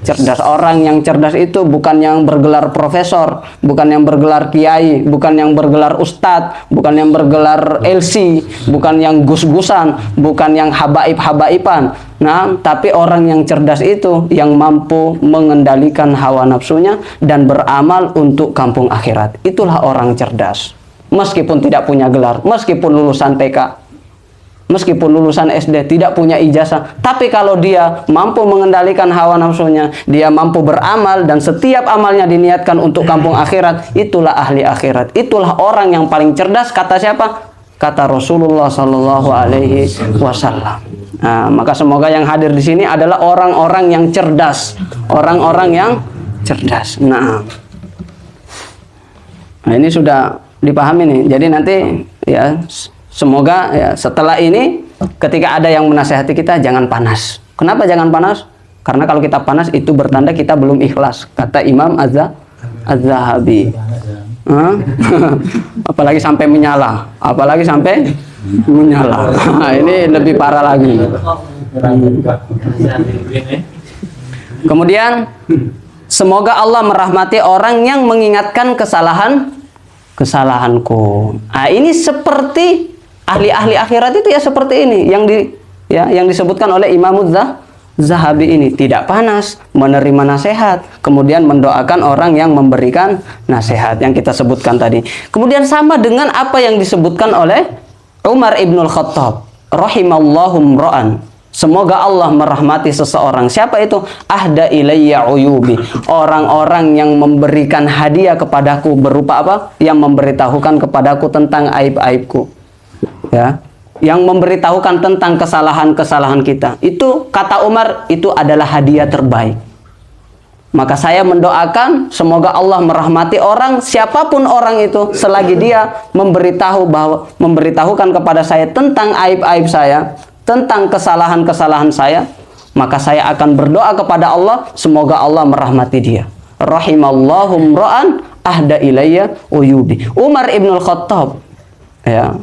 Speaker 2: cerdas. Orang yang cerdas itu bukan yang bergelar profesor, bukan yang bergelar kiai, bukan yang bergelar ustadz, bukan yang bergelar LC, bukan yang gus-gusan, bukan yang habaib-habaiban. Nah, tapi orang yang cerdas itu yang mampu mengendalikan hawa nafsunya dan beramal untuk kampung akhirat. Itulah orang cerdas. Meskipun tidak punya gelar, meskipun lulusan TK, meskipun lulusan SD, tidak punya ijazah, tapi kalau dia mampu mengendalikan hawa nafsunya, dia mampu beramal dan setiap amalnya diniatkan untuk kampung akhirat, itulah ahli akhirat. Itulah orang yang paling cerdas. Kata siapa? Kata Rasulullah Sallallahu Alaihi Wasallam. Nah, maka semoga yang hadir di sini adalah orang-orang yang cerdas, orang-orang yang cerdas. Nah, ini sudah dipahami nih. Jadi nanti ya semoga ya setelah ini ketika ada yang menasehati kita jangan panas. Kenapa jangan panas? Karena kalau kita panas itu bertanda kita belum ikhlas, kata Imam Az-Zahabi. Apalagi sampai menyala, apalagi sampai menyala. Nah, ini lebih parah lagi. Kemudian semoga Allah merahmati orang yang mengingatkan kesalahanku. Nah, ini seperti ahli-ahli akhirat itu ya seperti ini yang disebutkan oleh Imam Az-Zahabi ini, tidak panas, menerima nasihat, kemudian mendoakan orang yang memberikan nasihat yang kita sebutkan tadi. Kemudian sama dengan apa yang disebutkan oleh Umar Ibnul Khattab, rahimallahum ra'an. Semoga Allah merahmati seseorang. Siapa itu? Ahda ilayya uyubi. Orang-orang yang memberikan hadiah kepadaku berupa apa? Yang memberitahukan kepadaku tentang aib-aibku. Ya. Yang memberitahukan tentang kesalahan-kesalahan kita. Itu kata Umar, itu adalah hadiah terbaik. Maka saya mendoakan semoga Allah merahmati orang, siapapun orang itu, selagi dia memberitahukan kepada saya tentang aib-aib saya, tentang kesalahan-kesalahan saya, maka saya akan berdoa kepada Allah semoga Allah merahmati dia. Rahimallahum ra'an ahda ilayya uyubi. Umar Ibnul Khattab, ya,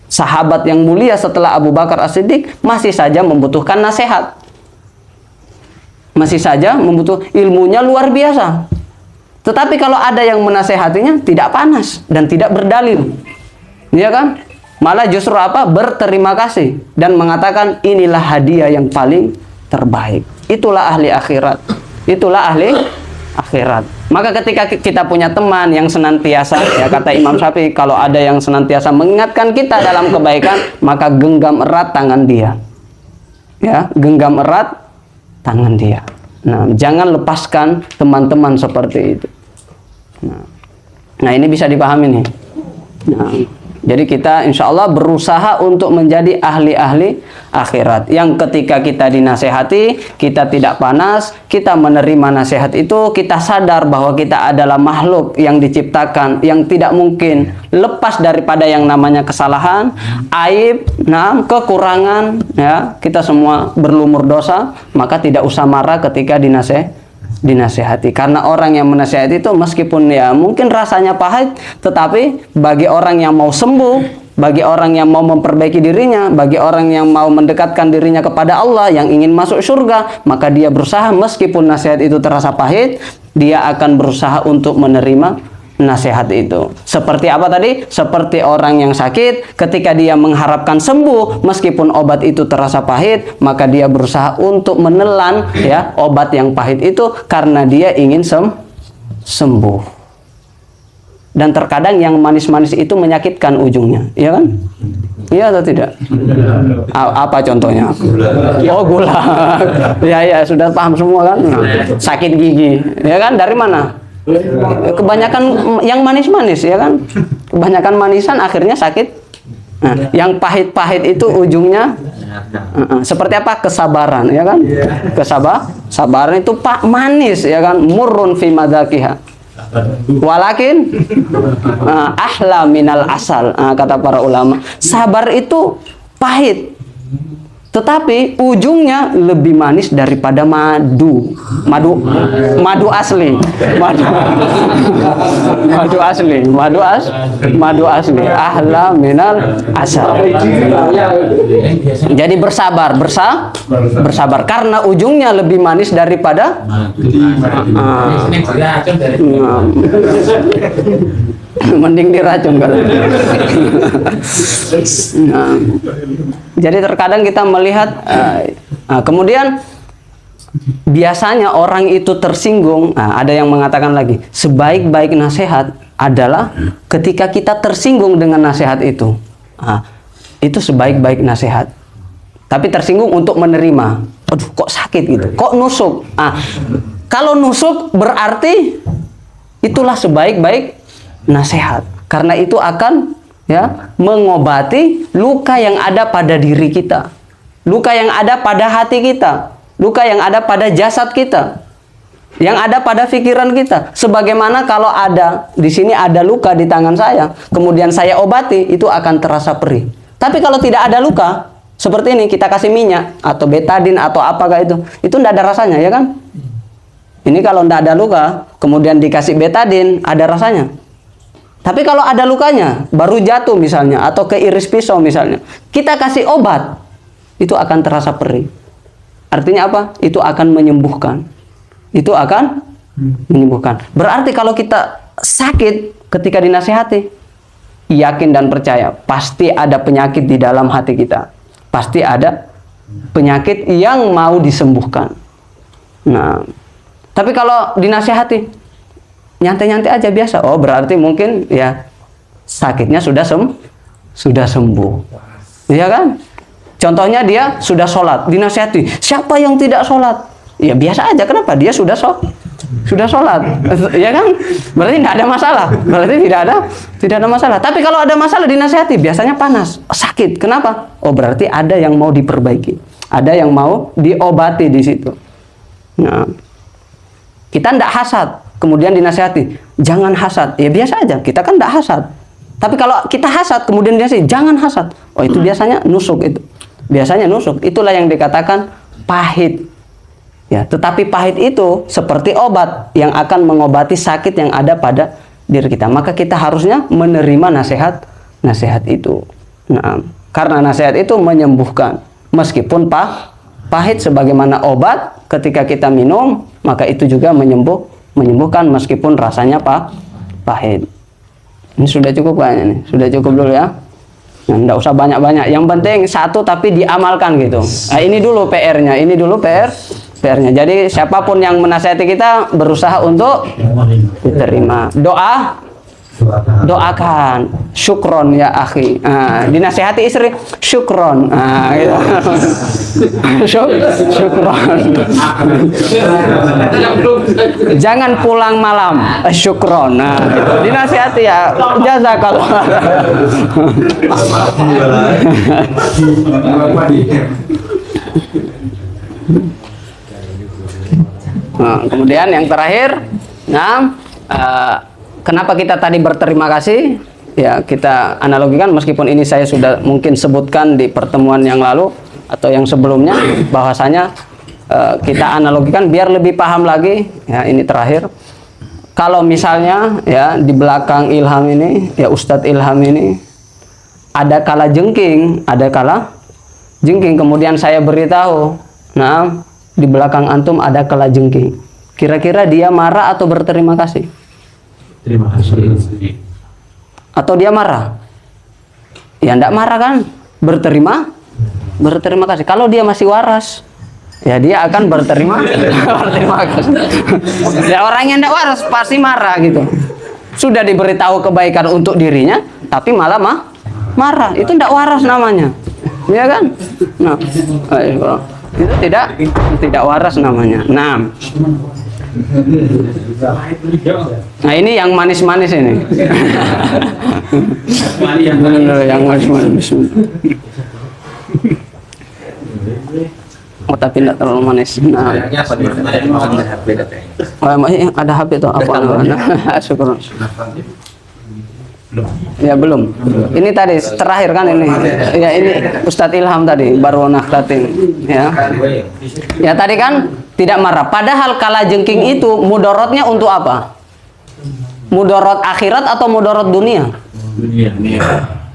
Speaker 2: sahabat yang mulia setelah Abu Bakar As-Siddiq, masih saja membutuhkan nasihat. Masih saja membutuhkan, ilmunya luar biasa. Tetapi kalau ada yang menasehatinya tidak panas dan tidak berdalil. Iya kan? Malah justru apa? Berterima kasih dan mengatakan inilah hadiah yang paling terbaik. Itulah ahli akhirat. Itulah ahli akhirat. Maka ketika kita punya teman yang senantiasa, ya kata Imam Syafi'i, kalau ada yang senantiasa mengingatkan kita dalam kebaikan, maka genggam erat tangan dia. Ya, genggam erat tangan dia. Nah, jangan lepaskan teman-teman seperti itu. Nah, ini bisa dipahami nih. Nah, jadi kita insya Allah berusaha untuk menjadi ahli-ahli akhirat. Yang ketika kita dinasehati, kita tidak panas, kita menerima nasihat itu, kita sadar bahwa kita adalah makhluk yang diciptakan, yang tidak mungkin lepas daripada yang namanya kesalahan, aib, kekurangan. Ya, kita semua berlumur dosa, maka tidak usah marah ketika dinasehati. Karena orang yang menasehati itu meskipun ya mungkin rasanya pahit, tetapi bagi orang yang mau sembuh, bagi orang yang mau memperbaiki dirinya, bagi orang yang mau mendekatkan dirinya kepada Allah, yang ingin masuk surga, maka dia berusaha meskipun nasihat itu terasa pahit, dia akan berusaha untuk menerima nasihat itu. Seperti apa tadi? Seperti orang yang sakit, ketika dia mengharapkan sembuh, meskipun obat itu terasa pahit, maka dia berusaha untuk menelan ya obat yang pahit itu karena dia ingin sembuh. Dan terkadang yang manis-manis itu menyakitkan ujungnya, ya kan? Iya atau tidak? Apa contohnya? Oh, gula. Ya, sudah paham semua kan? Sakit gigi, ya kan? Dari mana? Kebanyakan yang manis-manis, ya kan? Kebanyakan manisan akhirnya sakit. Nah, yang pahit-pahit itu ujungnya seperti apa? Kesabaran, ya kan? Kesabaran itu manis, ya kan? Murrun fi madzakiha. Walakin ahla minal asal, kata para ulama. Sabar itu pahit, tetapi ujungnya lebih manis daripada madu asli. Madu asli. Ahla minal asal. Jadi bersabar karena ujungnya lebih manis daripada mending diracun kan. Jadi terkadang kita melihat kemudian biasanya orang itu tersinggung. Ada yang mengatakan lagi, sebaik-baik nasihat adalah ketika kita tersinggung dengan nasihat itu. Itu sebaik-baik nasihat. Tapi tersinggung untuk menerima. Aduh, kok sakit gitu, kok nusuk. Kalau nusuk berarti itulah sebaik-baik nasihat, karena itu akan ya mengobati luka yang ada pada diri kita, luka yang ada pada hati kita, luka yang ada pada jasad kita, yang ada pada pikiran kita. Sebagaimana kalau ada di sini ada luka di tangan saya, kemudian saya obati, itu akan terasa perih. Tapi kalau tidak ada luka seperti ini, kita kasih minyak atau betadin atau apakah itu tidak ada rasanya, ya kan? Ini kalau tidak ada luka, kemudian dikasih betadin, ada rasanya. Tapi kalau ada lukanya, baru jatuh misalnya, atau keiris pisau misalnya, kita kasih obat, itu akan terasa perih. Artinya apa? Itu akan menyembuhkan. Itu akan menyembuhkan. Berarti kalau kita sakit ketika dinasihati, yakin dan percaya, pasti ada penyakit di dalam hati kita. Pasti ada penyakit yang mau disembuhkan. Nah, tapi kalau dinasihati, nyantai-nyantai aja biasa, oh berarti mungkin ya sakitnya sudah sembuh, ya kan? Contohnya dia sudah sholat, dinasihati, siapa yang tidak sholat? Ya biasa aja, kenapa? Dia sudah sholat, ya kan? Berarti tidak ada masalah, berarti tidak ada masalah. Tapi kalau ada masalah dinasihati, biasanya panas, sakit, kenapa? Oh berarti ada yang mau diperbaiki, ada yang mau diobati di situ. Nah, kita tidak hasad, kemudian dinasihati, jangan hasad. Ya biasa aja, kita kan tidak hasad. Tapi kalau kita hasad, kemudian dinasihati, jangan hasad. Oh itu biasanya nusuk itu. Biasanya nusuk. Itulah yang dikatakan pahit. Ya, tetapi pahit itu seperti obat yang akan mengobati sakit yang ada pada diri kita. Maka kita harusnya menerima nasihat itu. Nah, karena nasihat itu menyembuhkan. Meskipun pahit sebagaimana obat ketika kita minum, maka itu juga menyembuhkan meskipun rasanya pahit. Ini sudah cukup kayaknya nih, sudah cukup dulu ya. Nah, enggak usah banyak-banyak. Yang penting satu tapi diamalkan gitu. Nah, ini dulu PR-nya, ini dulu PR-nya. Jadi siapapun yang menasihati kita berusaha untuk diterima. Doa Doakan, syukron ya akhi. Dinasehati istri, syukron. Gitu. Syukron. Jangan pulang malam, syukron. Gitu. Dinasehati ya, jazakallah. Kemudian yang terakhir, kenapa kita tadi berterima kasih? Ya, kita analogikan, meskipun ini saya sudah mungkin sebutkan di pertemuan yang lalu atau yang sebelumnya, bahwasanya kita analogikan biar lebih paham lagi. Ya, ini terakhir. Kalau misalnya ya di belakang Ilham ini, ya Ustadz Ilham ini ada kala jengking, kemudian saya beritahu, nah di belakang antum ada kala jengking. Kira-kira dia marah atau berterima kasih?
Speaker 1: Terima kasih.
Speaker 2: Atau dia marah? Ya enggak marah kan? Berterima kasih. Kalau dia masih waras, ya dia akan berterima kasih. Ya orang yang enggak waras pasti marah gitu. Sudah diberitahu kebaikan untuk dirinya, tapi malah marah. Itu enggak waras namanya. Ya kan? Nah, itu tidak waras namanya. Nah ini yang manis-manis ini. Yang manis-manis. Oh tapi tidak terlalu manis. Nah, ada HP tuh apa? Syukur. Ya belum. Ini tadi terakhir kan ini. Ya ini Ustadz Ilham tadi baru nakhtatin. Ya. Ya tadi kan tidak marah. Padahal kala jengking itu mudorotnya untuk apa? Mudorot akhirat atau mudorot dunia?
Speaker 1: Dunia.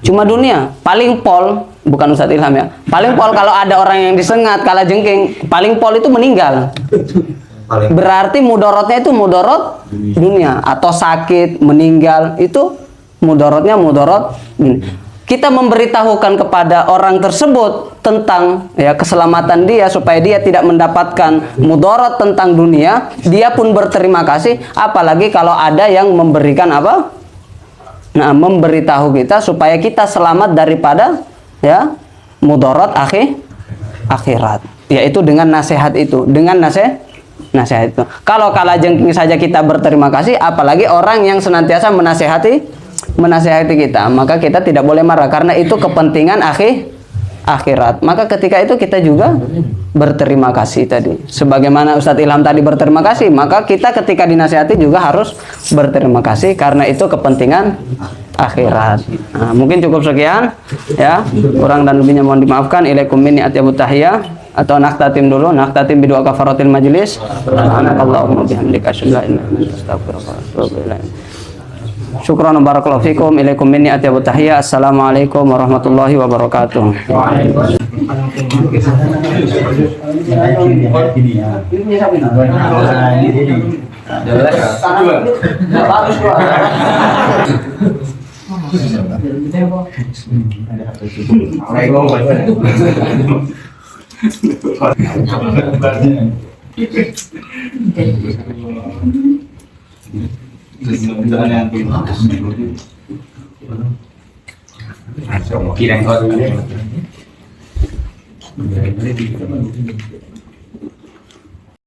Speaker 2: Cuma dunia. Paling pol, bukan Ustadz Ilham ya. Paling pol kalau ada orang yang disengat kala jengking, paling pol itu meninggal. Berarti mudorotnya itu mudorot dunia atau sakit, meninggal itu mudorotnya mudorot. Kita memberitahukan kepada orang tersebut tentang ya keselamatan dia supaya dia tidak mendapatkan mudorot tentang dunia, dia pun berterima kasih. Apalagi kalau ada yang memberikan apa? Nah, memberitahu kita supaya kita selamat daripada ya mudorot akhirat. Yaitu dengan nasihat itu, dengan nasihat itu. Kalau kala jengking saja kita berterima kasih, apalagi orang yang senantiasa menasehati kita, maka kita tidak boleh marah karena itu kepentingan akhirat. Maka ketika itu kita juga berterima kasih tadi. Sebagaimana Ustadz Ilham tadi berterima kasih, maka kita ketika dinasihati juga harus berterima kasih karena itu kepentingan akhirat. Nah, mungkin cukup sekian ya. Kurang dan lebihnya mohon dimaafkan. Ilaikum minni atyabut tahiyah. Atau nakhtatim dulu, nakhtatim bidua kafaratil majlis. Subhanakallahumma bihamdika asyhadu an la ilaha illa anta astaghfiruka wa atubu ilaik. Syukran barakallahu fikum. Ilaikum minni atyabut tahiyya. Assalamualaikum warahmatullahi wabarakatuh.
Speaker 1: Kira-kira